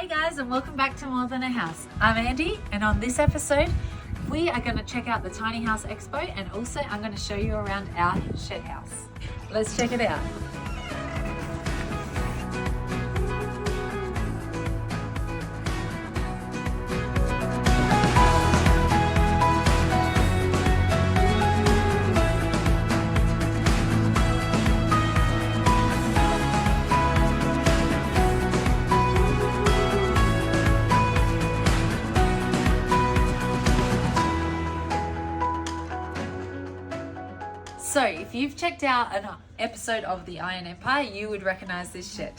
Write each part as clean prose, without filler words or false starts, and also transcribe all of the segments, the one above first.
Hey guys, and welcome back to More Than a House. I'm Andy, and on this episode we are going to check out the Tiny House Expo, and also I'm going to show you around our shed house. Let's check it out. So if you've checked out an episode of the Iron Empire, you would recognize this shed.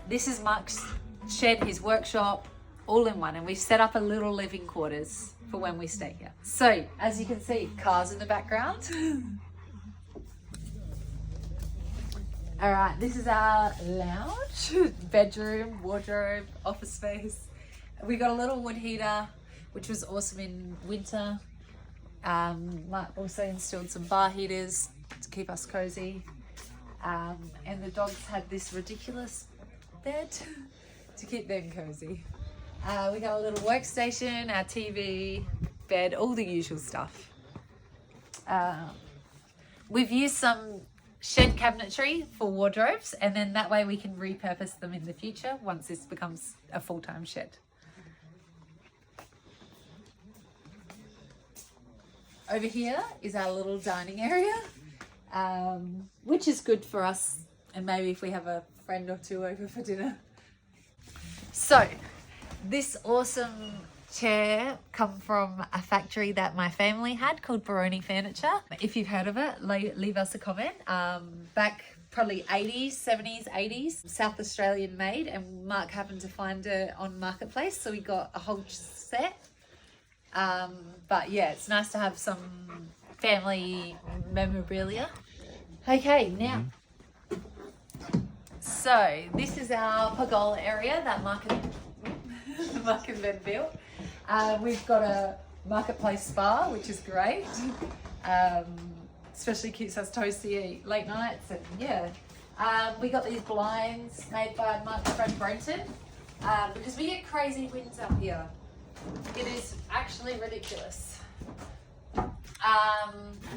This is Mark's shed, his workshop, all in one, and we've set up a little living quarters for when we stay here. So as you can see, cars in the background. All right, this is our lounge, bedroom, wardrobe, office space. We got a little wood heater, which was awesome in winter. Mark also installed some bar heaters to keep us cozy, and the dogs had this ridiculous bed to keep them cozy. We got a little workstation, our TV, bed, all the usual stuff. We've used some shed cabinetry for wardrobes, and then that way we can repurpose them in the future once this becomes a full-time shed. Over here is our little dining area, which is good for us, and maybe if we have a friend or two over for dinner. So this awesome chair come from a factory that my family had called Baroni Furniture. If you've heard of it, leave us a comment. Back probably 80s, 70s, 80s, South Australian made, and Mark happened to find it on Marketplace, so we got a whole set. But yeah, it's nice to have some family memorabilia. Okay, now, so this is our pergola area that Mark and Ben built. We've got a Marketplace spa, which is great. Especially keeps us toasty late nights, and yeah. We got these blinds made by Mark's friend Brenton, because we get crazy winds up here. It is actually ridiculous.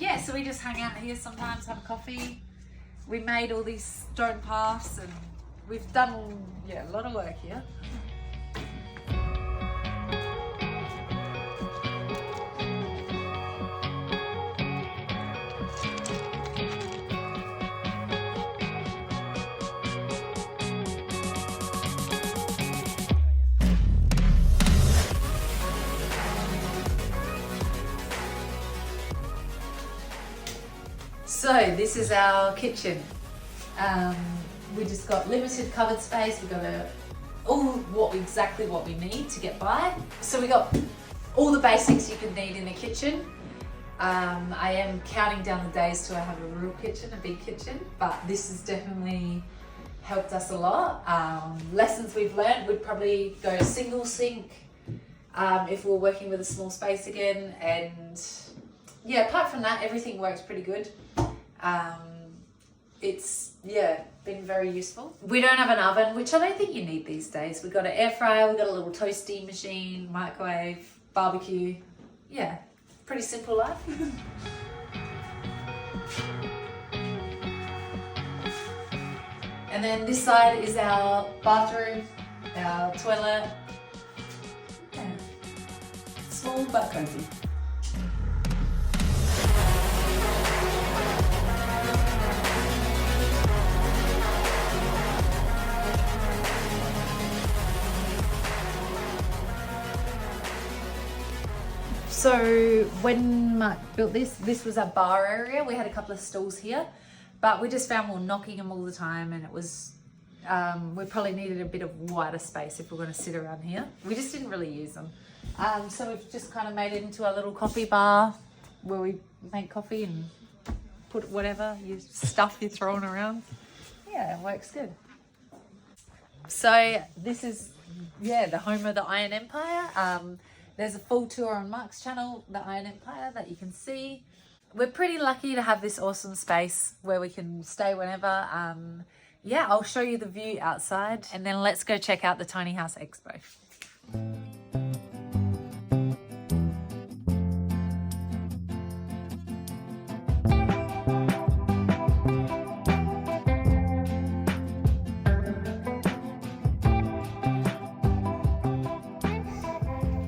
Yeah, so we just hang out here sometimes, have coffee. We made all these stone paths, and we've done a lot of work here. So this is our kitchen. We just got limited cupboard space. We've got exactly what we need to get by. So we got all the basics you could need in a kitchen. I am counting down the days till I have a real kitchen, a big kitchen, but this has definitely helped us a lot. Lessons we've learned would probably go single sink if we're working with a small space again, and yeah, apart from that, everything works pretty good. It's been very useful. We don't have an oven, which I don't think you need these days. We've got an air fryer, we've got a little toasty machine, microwave, barbecue. Yeah, pretty simple life. And then this side is our bathroom, our toilet. Yeah. Small but cozy. So when Mark built this was a bar area. We had a couple of stools here, but we just found we were knocking them all the time, and it was, we probably needed a bit of wider space if we're going to sit around here. We just didn't really use them. So we've just kind of made it into a little coffee bar where we make coffee and put whatever stuff you're throwing around. Yeah, it works good. So this is, the home of the Iron Empire. There's a full tour on Mark's channel, the Iron Empire, that you can see. We're pretty lucky to have this awesome space where we can stay whenever. yeah, I'll show you the view outside and then let's go check out the Tiny House Expo.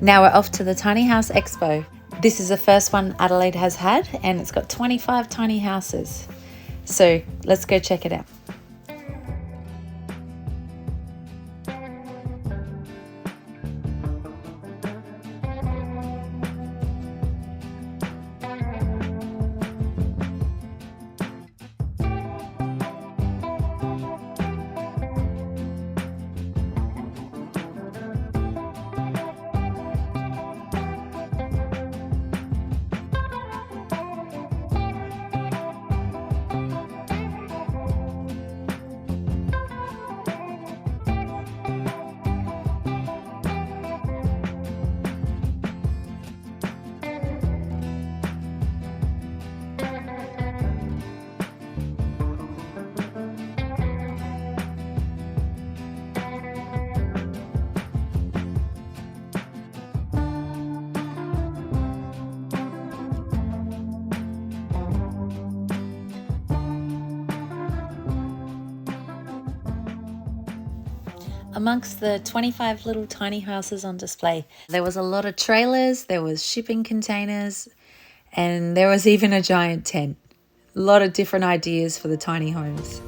Now we're off to the Tiny House Expo. This is the first one Adelaide has had and it's got 25 tiny houses. So let's go check it out. Amongst the 25 little tiny houses on display, there was a lot of trailers, there was shipping containers, and there was even a giant tent. A lot of different ideas for the tiny homes.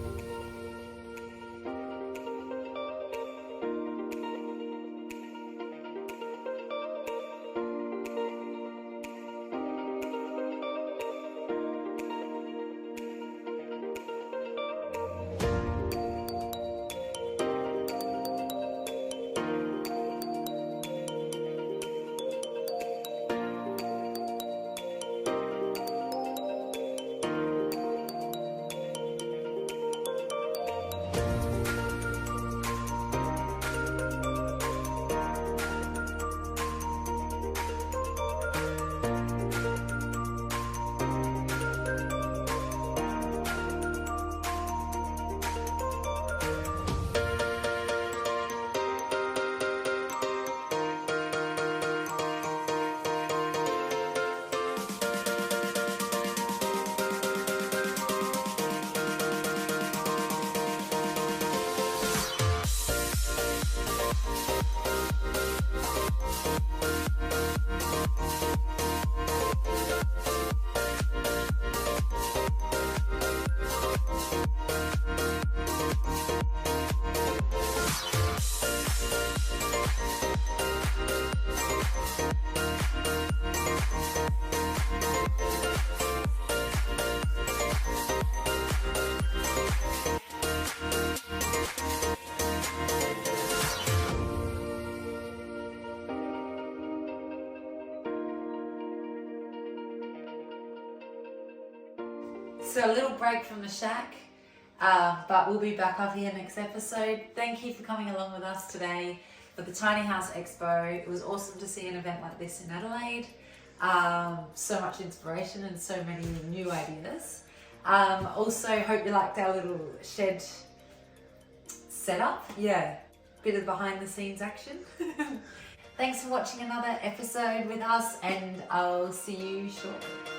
So a little break from the shack, but we'll be back up here next episode. Thank you for coming along with us today for the Tiny House Expo. It was awesome to see an event like this in Adelaide. So much inspiration and so many new ideas. Also, hope you liked our little shed setup. Yeah, bit of behind the scenes action. Thanks for watching another episode with us and I'll see you shortly.